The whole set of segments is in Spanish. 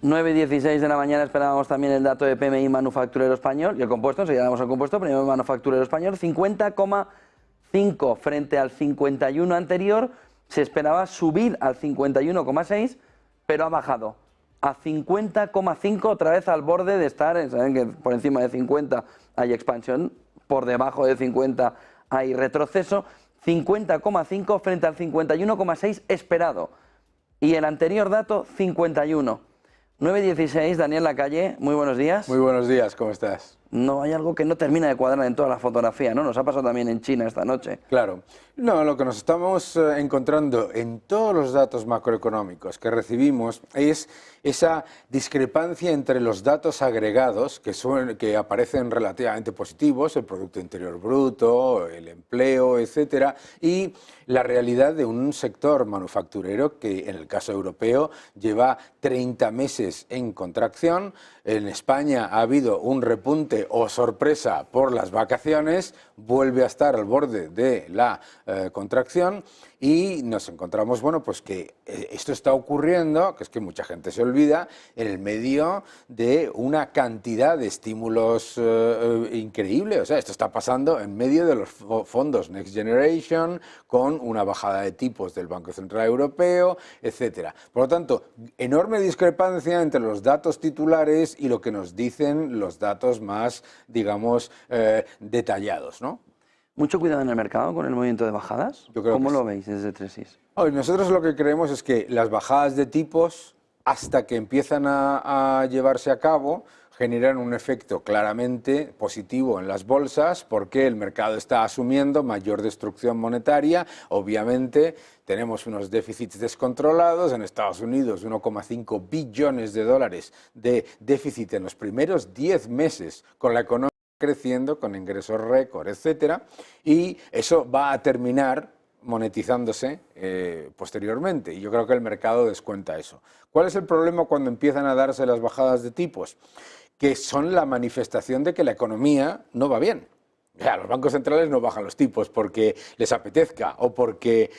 9:16 de la mañana esperábamos también el dato de PMI manufacturero español y el compuesto, enseguida damos el compuesto, PMI manufacturero español, 50,5 frente al 51 anterior, se esperaba subir al 51,6, pero ha bajado a 50,5, otra vez al borde de estar, saben que por encima de 50 hay expansión, por debajo de 50 hay retroceso, 50,5 frente al 51,6 esperado. Y el anterior dato, 51. 9:16, Daniel Lacalle, muy buenos días. Muy buenos días, ¿cómo estás? No, hay algo que no termina de cuadrar en toda la fotografía, ¿no? Nos ha pasado también en China esta noche. Claro. No, lo que nos estamos encontrando en todos los datos macroeconómicos que recibimos es esa discrepancia entre los datos agregados, que aparecen relativamente positivos, el Producto Interior Bruto, el empleo, etcétera, y la realidad de un sector manufacturero que, en el caso europeo, lleva 30 meses en contracción. En España ha habido un repunte o sorpresa por las vacaciones, vuelve a estar al borde de la contracción y nos encontramos, bueno, pues que esto está ocurriendo, que es que mucha gente se olvida, en el medio de una cantidad de estímulos increíble. O sea, esto está pasando en medio de los fondos Next Generation, con una bajada de tipos del Banco Central Europeo, etcétera. Por lo tanto, enorme discrepancia entre los datos titulares y lo que nos dicen los datos más, digamos, detallados, ¿no? ¿Mucho cuidado en el mercado con el movimiento de bajadas? ¿Cómo lo veis desde Tresis? Nosotros lo que creemos es que las bajadas de tipos, hasta que empiezan a llevarse a cabo, generan un efecto claramente positivo en las bolsas porque el mercado está asumiendo mayor destrucción monetaria. Obviamente tenemos unos déficits descontrolados. En Estados Unidos 1,5 billones de dólares de déficit en los primeros 10 meses con la economía creciendo, con ingresos récord, etcétera, y eso va a terminar monetizándose posteriormente, y yo creo que el mercado descuenta eso. ¿Cuál es el problema cuando empiezan a darse las bajadas de tipos? Que son la manifestación de que la economía no va bien. O sea, los bancos centrales no bajan los tipos porque les apetezca o porque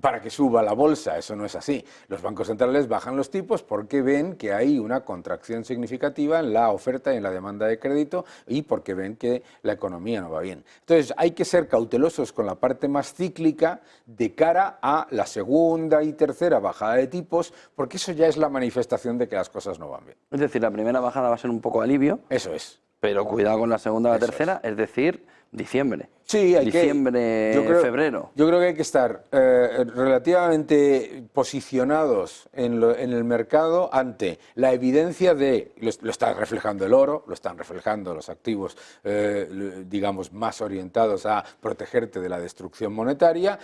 para que suba la bolsa. Eso no es así. Los bancos centrales bajan los tipos porque ven que hay una contracción significativa en la oferta y en la demanda de crédito y porque ven que la economía no va bien. Entonces hay que ser cautelosos con la parte más cíclica de cara a la segunda y tercera bajada de tipos, porque eso ya es la manifestación de que las cosas no van bien. Es decir, la primera bajada va a ser un poco alivio. Eso es. Pero cuidado con la segunda o la tercera, es decir, diciembre. Sí, febrero. Yo creo que hay que estar relativamente posicionados en el mercado ante la evidencia de, lo está reflejando el oro, lo están reflejando los activos, digamos, más orientados a protegerte de la destrucción monetaria.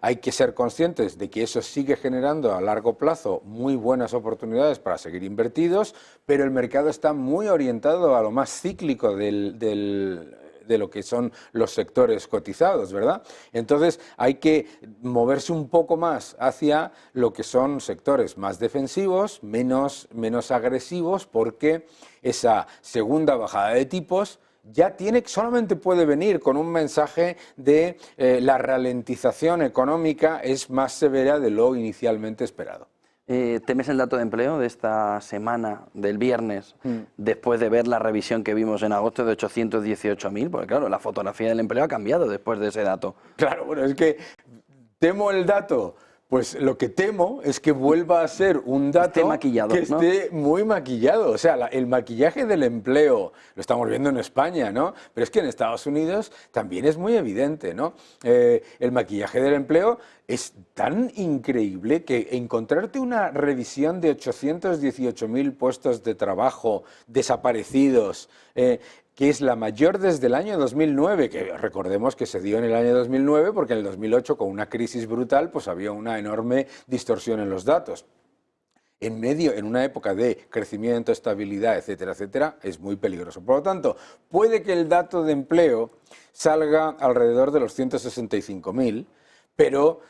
Hay que ser conscientes de que eso sigue generando a largo plazo muy buenas oportunidades para seguir invertidos, pero el mercado está muy orientado a lo más cíclico de lo que son los sectores cotizados, ¿verdad? Entonces hay que moverse un poco más hacia lo que son sectores más defensivos, menos agresivos, porque esa segunda bajada de tipos solamente puede venir con un mensaje de la ralentización económica es más severa de lo inicialmente esperado. ¿Temes el dato de empleo de esta semana, del viernes, después de ver la revisión que vimos en agosto de 818.000? Porque claro, la fotografía del empleo ha cambiado después de ese dato. Claro, bueno, es que temo el dato. Pues lo que temo es que vuelva a ser un dato que esté muy maquillado. O sea, el maquillaje del empleo lo estamos viendo en España, ¿no? Pero es que en Estados Unidos también es muy evidente, ¿no? El maquillaje del empleo es tan increíble que encontrarte una revisión de 818.000 puestos de trabajo desaparecidos, que es la mayor desde el año 2009, que recordemos que se dio en el año 2009 porque en el 2008, con una crisis brutal, pues había una enorme distorsión en los datos. En una época de crecimiento, estabilidad, etcétera, etcétera, es muy peligroso. Por lo tanto, puede que el dato de empleo salga alrededor de los 165.000, pero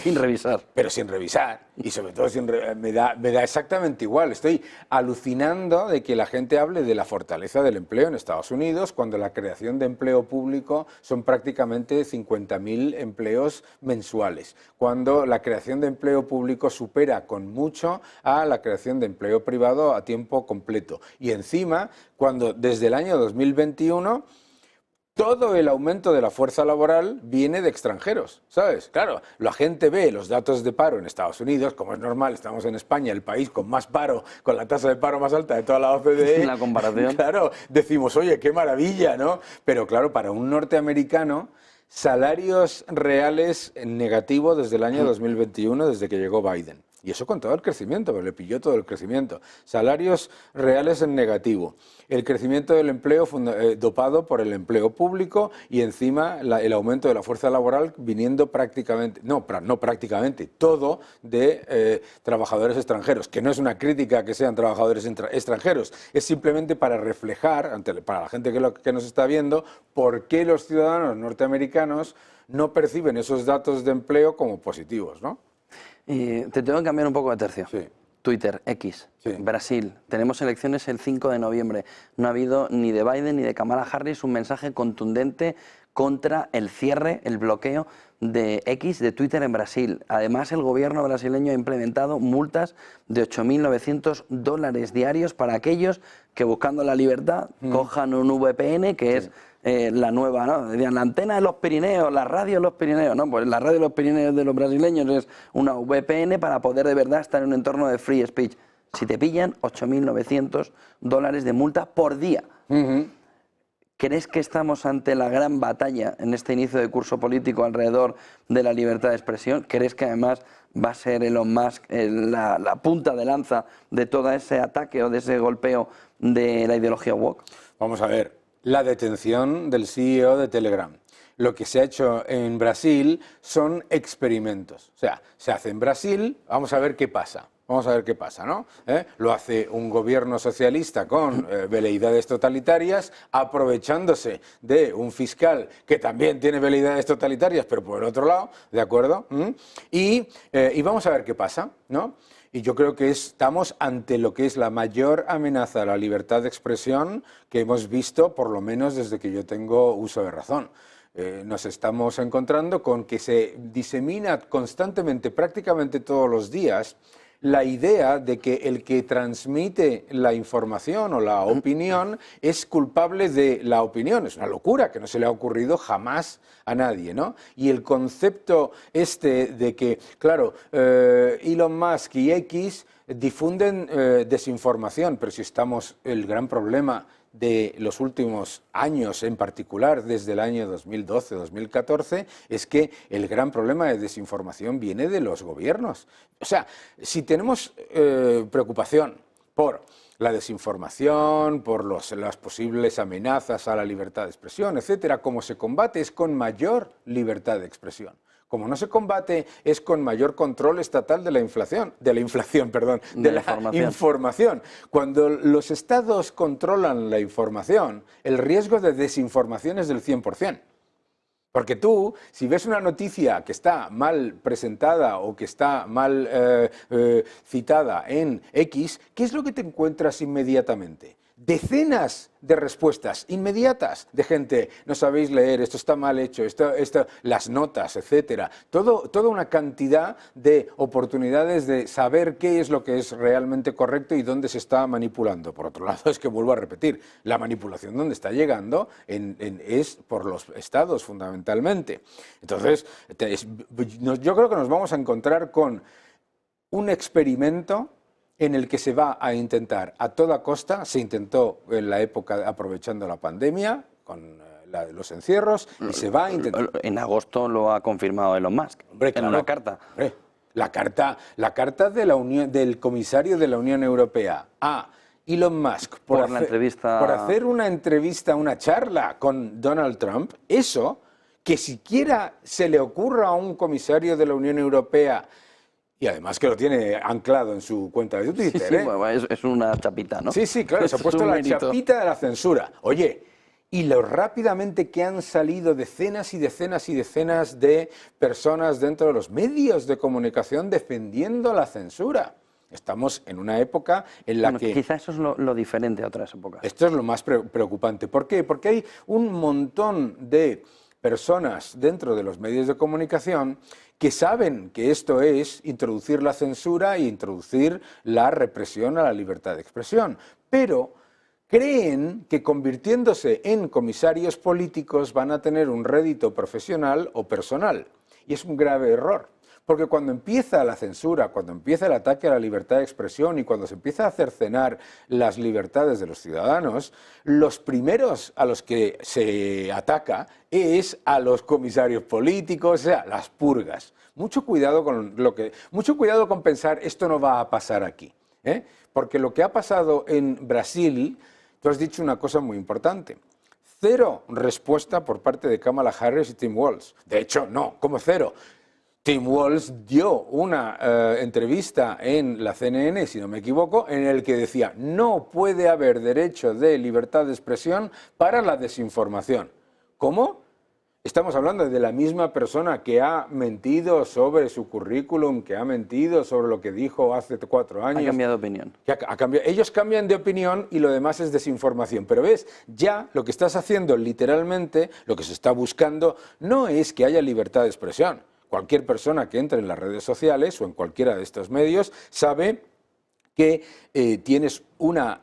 Sin revisar. Pero sin revisar. Y sobre todo me da exactamente igual. Estoy alucinando de que la gente hable de la fortaleza del empleo en Estados Unidos cuando la creación de empleo público son prácticamente 50.000 empleos mensuales. Cuando la creación de empleo público supera con mucho a la creación de empleo privado a tiempo completo. Y encima, cuando desde el año 2021... todo el aumento de la fuerza laboral viene de extranjeros, ¿sabes? Claro, la gente ve los datos de paro en Estados Unidos, como es normal, estamos en España, el país con más paro, con la tasa de paro más alta de toda la OCDE. En la comparación. Claro, decimos, oye, qué maravilla, ¿no? Pero claro, para un norteamericano, salarios reales en negativo desde el año 2021, desde que llegó Biden. Y eso con todo el crecimiento, pero le pilló todo el crecimiento. Salarios reales en negativo. El crecimiento del empleo dopado por el empleo público y encima el aumento de la fuerza laboral viniendo prácticamente, no prácticamente, todo de trabajadores extranjeros, que no es una crítica que sean trabajadores extranjeros, es simplemente para reflejar, para la gente que nos está viendo, por qué los ciudadanos norteamericanos no perciben esos datos de empleo como positivos, ¿no? Y te tengo que cambiar un poco de tercio. Sí. Twitter, X, Sí. Brasil. Tenemos elecciones el 5 de noviembre. No ha habido ni de Biden ni de Kamala Harris un mensaje contundente contra el cierre, el bloqueo de X, de Twitter en Brasil. Además, el gobierno brasileño ha implementado multas de $8.900 diarios para aquellos que, buscando la libertad, cojan un VPN, que es la nueva, ¿no? Decían, la antena de los Pirineos, la radio de los Pirineos, ¿no? Pues la radio de los Pirineos de los brasileños es una VPN para poder de verdad estar en un entorno de free speech. Si te pillan, $8.900 de multa por día. ¿Crees que estamos ante la gran batalla en este inicio de curso político alrededor de la libertad de expresión? ¿Crees que además va a ser Elon Musk la punta de lanza de todo ese ataque o de ese golpeo de la ideología woke? Vamos a ver. La detención del CEO de Telegram. Lo que se ha hecho en Brasil son experimentos. O sea, se hace en Brasil, vamos a ver qué pasa. Vamos a ver qué pasa, ¿no? Lo hace un gobierno socialista con veleidades totalitarias, aprovechándose de un fiscal que también tiene veleidades totalitarias, pero por el otro lado, ¿de acuerdo? Y vamos a ver qué pasa, ¿no? Y yo creo que estamos ante lo que es la mayor amenaza a la libertad de expresión que hemos visto, por lo menos desde que yo tengo uso de razón. Nos estamos encontrando con que se disemina constantemente, prácticamente todos los días, la idea de que el que transmite la información o la opinión es culpable de la opinión. Es una locura que no se le ha ocurrido jamás a nadie, ¿no? Y el concepto de que, claro, Elon Musk y X difunden desinformación, pero si estamos, el gran problema de los últimos años, en particular desde el año 2012-2014, es que el gran problema de desinformación viene de los gobiernos. O sea, si tenemos preocupación por la desinformación, por las posibles amenazas a la libertad de expresión, etcétera, como se combate es con mayor libertad de expresión. Como no se combate es con mayor control estatal de la información. Cuando los estados controlan la información, el riesgo de desinformación es del 100%. Porque tú, si ves una noticia que está mal presentada o que está mal citada en X, ¿qué es lo que te encuentras inmediatamente? Decenas de respuestas inmediatas de gente, no sabéis leer, esto está mal hecho, las notas, etcétera. Toda una cantidad de oportunidades de saber qué es lo que es realmente correcto y dónde se está manipulando. Por otro lado, es que vuelvo a repetir, la manipulación donde está llegando es por los estados fundamentalmente. Entonces, yo creo que nos vamos a encontrar con un experimento en el que se va a intentar a toda costa, se intentó en la época aprovechando la pandemia, con los encierros, y se va a intentar... En agosto lo ha confirmado Elon Musk, hombre, claro, en una carta. Hombre, la carta de del comisario de la Unión Europea a Elon Musk por hacer una entrevista, una charla con Donald Trump, eso, que siquiera se le ocurra a un comisario de la Unión Europea. Y además que lo tiene anclado en su cuenta de Twitter. Sí, bueno, es una chapita, ¿no? Sí, claro, se ha puesto la chapita de la censura. Oye, y lo rápidamente que han salido decenas y decenas y decenas de personas dentro de los medios de comunicación defendiendo la censura. Estamos en una época en la que... Quizá eso es lo diferente a otras épocas. Esto es lo más preocupante. ¿Por qué? Porque hay un montón de personas dentro de los medios de comunicación que saben que esto es introducir la censura e introducir la represión a la libertad de expresión, pero creen que convirtiéndose en comisarios políticos van a tener un rédito profesional o personal. Y es un grave error. Porque cuando empieza la censura, cuando empieza el ataque a la libertad de expresión y cuando se empieza a cercenar las libertades de los ciudadanos, los primeros a los que se ataca es a los comisarios políticos, o sea, las purgas. Mucho cuidado con pensar esto no va a pasar aquí, ¿eh? Porque lo que ha pasado en Brasil, tú has dicho una cosa muy importante. Cero respuesta por parte de Kamala Harris y Tim Walz. De hecho, no, ¿cómo cero? Tim Walz dio una entrevista en la CNN, si no me equivoco, en el que decía no puede haber derecho de libertad de expresión para la desinformación. ¿Cómo? Estamos hablando de la misma persona que ha mentido sobre su currículum, que ha mentido sobre lo que dijo hace 4 años. Ha cambiado de opinión. Ellos cambian de opinión y lo demás es desinformación. Pero ves, ya lo que estás haciendo literalmente, lo que se está buscando, no es que haya libertad de expresión. Cualquier persona que entre en las redes sociales o en cualquiera de estos medios sabe que tienes una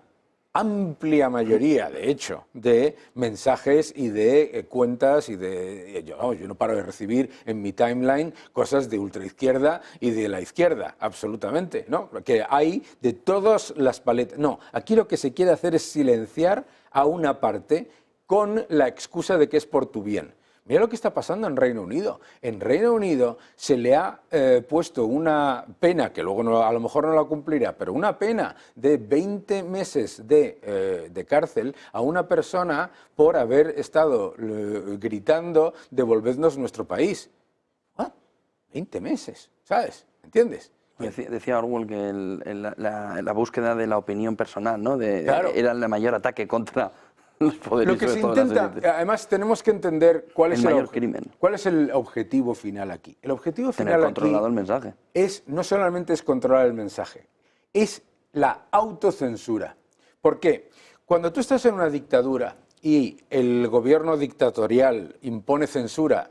amplia mayoría, de hecho, de mensajes y de cuentas y de... Yo no paro de recibir en mi timeline cosas de ultraizquierda y de la izquierda, absolutamente, ¿no? Que hay de todas las paletas. No, aquí lo que se quiere hacer es silenciar a una parte con la excusa de que es por tu bien. Mira lo que está pasando en Reino Unido. En Reino Unido se le ha puesto una pena, que luego a lo mejor no la cumplirá, pero una pena de 20 meses de cárcel a una persona por haber estado gritando devolvednos nuestro país. 20 meses, ¿sabes? ¿Entiendes? Decía Orwell que la búsqueda de la opinión personal, ¿no? Claro. Era el mayor ataque contra... Lo que se intenta, además tenemos que entender cuál es el objetivo final aquí. El objetivo final aquí controlado el mensaje. No solamente es controlar el mensaje, es la autocensura. ¿Por qué? Cuando tú estás en una dictadura y el gobierno dictatorial impone censura,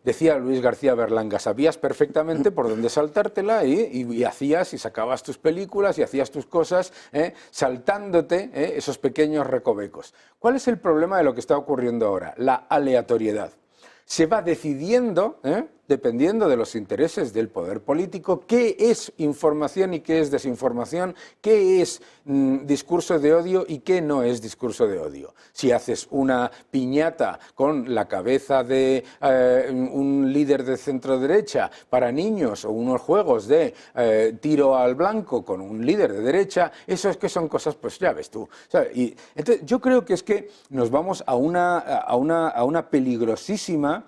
decía Luis García Berlanga, sabías perfectamente por dónde saltártela y hacías y sacabas tus películas y hacías tus cosas saltándote esos pequeños recovecos. ¿Cuál es el problema de lo que está ocurriendo ahora? La aleatoriedad. Se va decidiendo, dependiendo de los intereses del poder político, qué es información y qué es desinformación, qué es discurso de odio y qué no es discurso de odio. Si haces una piñata con la cabeza de un líder de centro derecha para niños o unos juegos de tiro al blanco con un líder de derecha, eso es que son cosas, pues ya ves tú, ¿sabes? Y entonces yo creo que es que nos vamos a una peligrosísima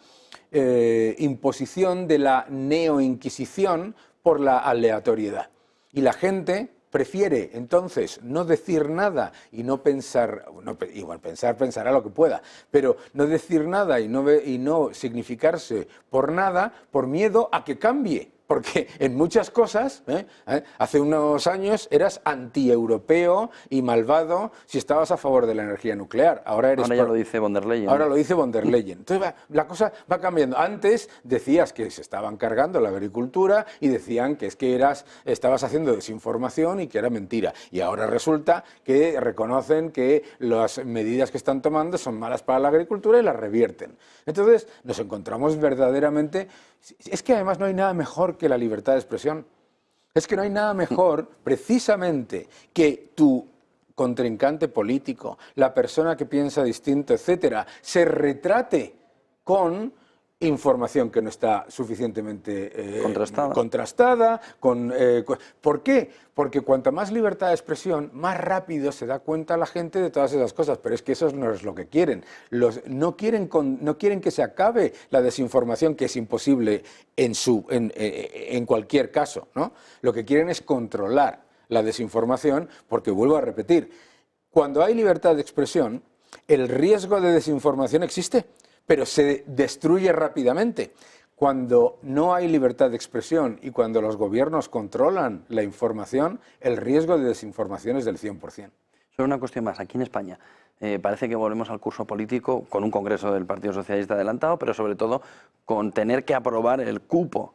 imposición de la neoinquisición por la aleatoriedad. Y la gente prefiere entonces no decir nada y no pensar, igual pensará lo que pueda, pero no decir nada y no significarse por nada por miedo a que cambie. Porque en muchas cosas, hace unos años eras antieuropeo y malvado si estabas a favor de la energía nuclear. Ahora ya lo dice von der Leyen. Ahora lo dice von der Leyen. Entonces la cosa va cambiando. Antes decías que se estaban cargando la agricultura y decían que es que estabas haciendo desinformación y que era mentira. Y ahora resulta que reconocen que las medidas que están tomando son malas para la agricultura y las revierten. Entonces nos encontramos verdaderamente... Es que además no hay nada mejor que la libertad de expresión. Es que no hay nada mejor, precisamente, que tu contrincante político, la persona que piensa distinto, etcétera, se retrate con información que no está suficientemente contrastada. ¿Por qué? Porque cuanta más libertad de expresión, más rápido se da cuenta la gente de todas esas cosas. Pero es que eso no es lo que quieren. No quieren que se acabe la desinformación, que es imposible en cualquier caso, ¿no? Lo que quieren es controlar la desinformación, porque vuelvo a repetir, cuando hay libertad de expresión, el riesgo de desinformación existe, pero se destruye rápidamente. Cuando no hay libertad de expresión y cuando los gobiernos controlan la información, el riesgo de desinformación es del 100%. Solo una cuestión más, aquí en España parece que volvemos al curso político con un congreso del Partido Socialista adelantado, pero sobre todo con tener que aprobar el cupo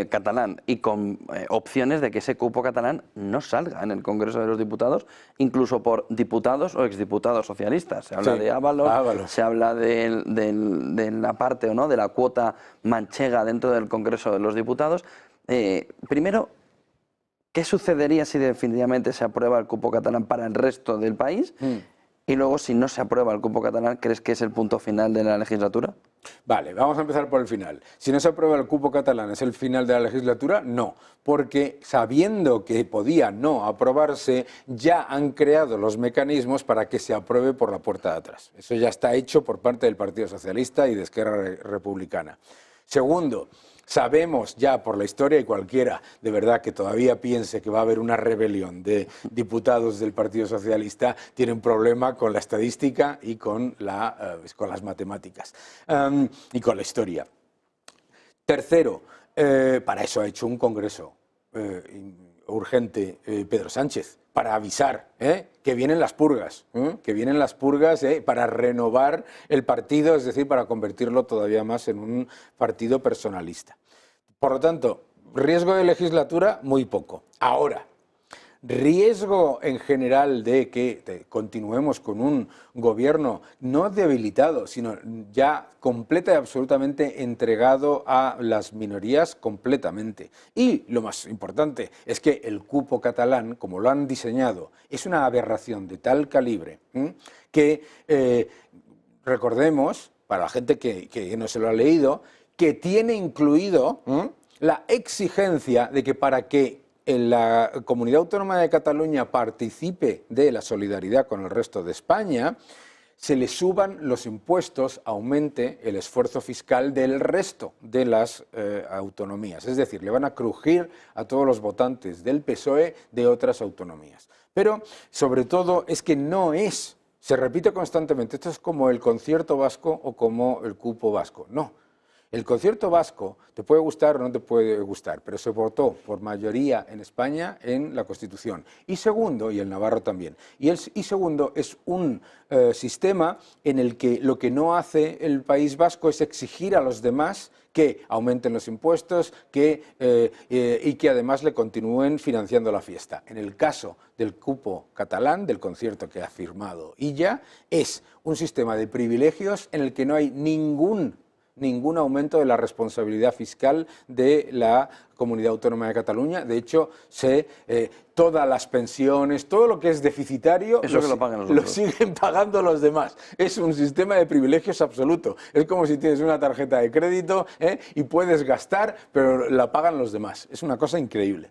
catalán y con opciones de que ese cupo catalán no salga en el Congreso de los Diputados, incluso por diputados o exdiputados socialistas. Se habla de Ábalos, se habla de la parte o no de la cuota manchega dentro del Congreso de los Diputados. Primero, ¿qué sucedería si definitivamente se aprueba el cupo catalán para el resto del país? Y luego, si no se aprueba el cupo catalán, ¿crees que es el punto final de la legislatura? Vale, vamos a empezar por el final. Si no se aprueba el cupo catalán, ¿es el final de la legislatura? No, porque sabiendo que podía no aprobarse, ya han creado los mecanismos para que se apruebe por la puerta de atrás. Eso ya está hecho por parte del Partido Socialista y de Esquerra Republicana. Segundo, sabemos ya por la historia, y cualquiera de verdad que todavía piense que va a haber una rebelión de diputados del Partido Socialista tiene un problema con la estadística y con las matemáticas y con la historia. Tercero, para eso ha hecho un congreso urgente Pedro Sánchez, para avisar que vienen las purgas, para renovar el partido, es decir, para convertirlo todavía más en un partido personalista. Por lo tanto, riesgo de legislatura, muy poco. Ahora, riesgo en general de que continuemos con un gobierno no debilitado, sino ya completa y absolutamente entregado a las minorías completamente. Y lo más importante es que el cupo catalán, como lo han diseñado, es una aberración de tal calibre que recordemos, para la gente que no se lo ha leído, que tiene incluido la exigencia de que para que la Comunidad Autónoma de Cataluña participe de la solidaridad con el resto de España, se le suban los impuestos, aumente el esfuerzo fiscal del resto de las autonomías. Es decir, le van a crujir a todos los votantes del PSOE de otras autonomías. Pero, sobre todo, es que no es, se repite constantemente, esto es como el concierto vasco o como el cupo vasco. No. El concierto vasco te puede gustar o no te puede gustar, pero se votó por mayoría en España en la Constitución. Y segundo, y el navarro también, y segundo es un sistema en el que lo que no hace el País Vasco es exigir a los demás que aumenten los impuestos y que además le continúen financiando la fiesta. En el caso del cupo catalán, del concierto que ha firmado Illa, es un sistema de privilegios en el que no hay ningún aumento de la responsabilidad fiscal de la Comunidad Autónoma de Cataluña. De hecho, todas las pensiones, todo lo que es deficitario, lo siguen pagando los demás. Es un sistema de privilegios absoluto. Es como si tienes una tarjeta de crédito y puedes gastar, pero la pagan los demás. Es una cosa increíble.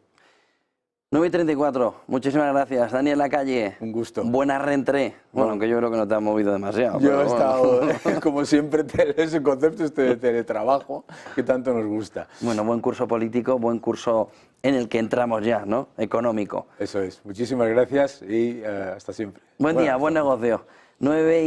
9:34, muchísimas gracias. Daniel Lacalle. Un gusto. Buena reentré. Bueno, aunque yo creo que no te has movido demasiado. Yo he estado, como siempre, ese concepto de teletrabajo que tanto nos gusta. Bueno, buen curso político, buen curso en el que entramos ya, ¿no? Económico. Eso es. Muchísimas gracias y hasta siempre. Buen día, buen negocio. 9